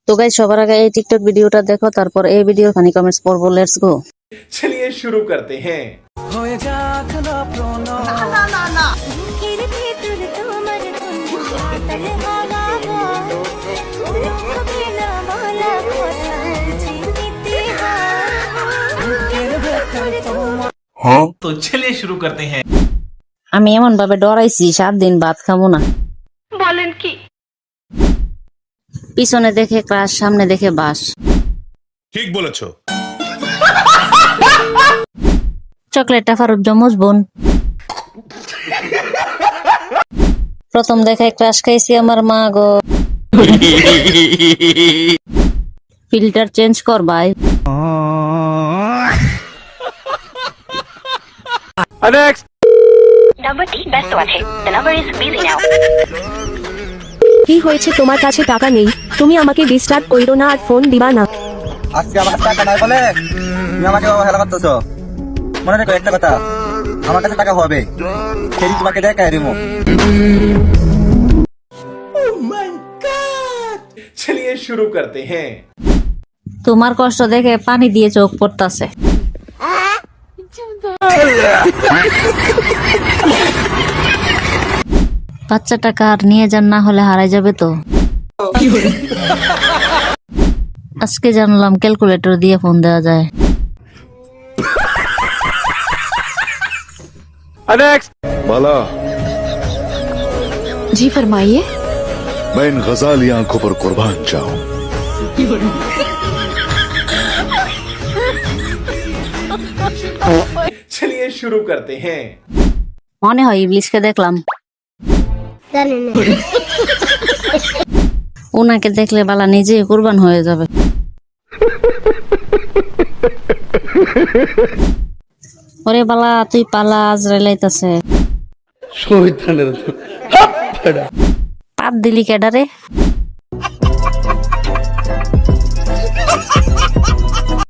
তো গাইস সবার আগে এই টিকটক ভিডিওটা দেখো, তারপর এই ভিডিওর ফানি কমেন্টস পড়বো। Let's go. चलिए शुरू करते हैं। तो चलिए शुरू करते हैं। আমি এমন ভাবে ডরাইছি 7 দিন ভাত খাবো না। বলেন কি? পিছনে দেখে ক্রাশ, সামনে দেখে বাস। ঠিক বলেছো। চকলেটটা ফারুক জমজ বোন। প্রথম দেখায় ক্রাশ খাইছি আমার মা গো। ফিল্টার চেঞ্জ কর ভাই। নাম্বারটি ব্যস্ত আছে। The number is busy now. কি হয়েছে, তোমার কাছে টাকা নেই? তুমি আমাকে ডিস্টার্ব কইরো না আর ফোন দিবা না। আজকে আমার কাছে টাকা নাই বলে তুমি আমাকে অবহেলা করতেছো। মনে রেখো একটা কথা, আমার কাছে টাকা হবে সেই তোমাকে দেখাই দিমু। चलिए शुरू करते हैं। তোমার কষ্ট দেখে পানি দিয়ে চোখ পড়তাছে। বাচ্চাটা কার, নিয়ে যান না হলে হারাই যাবে তো। আজকে জানলাম ক্যালকুলেটর দিয়ে ফোন দেওয়া যায়। बाला, जी फरमाइए। मैं इन गजाली आंखों पर कुर्बान जाऊं। चलिए शुरू करते हैं। মনে হয় ইবলিশকে দেখলাম। ওনাকে দেখলে বালা নিজে কুরবান হয়ে যাবে। ওরে বালা তুই পালা, আজরাইল আইতাছে। পাপ দিলি কেডারে।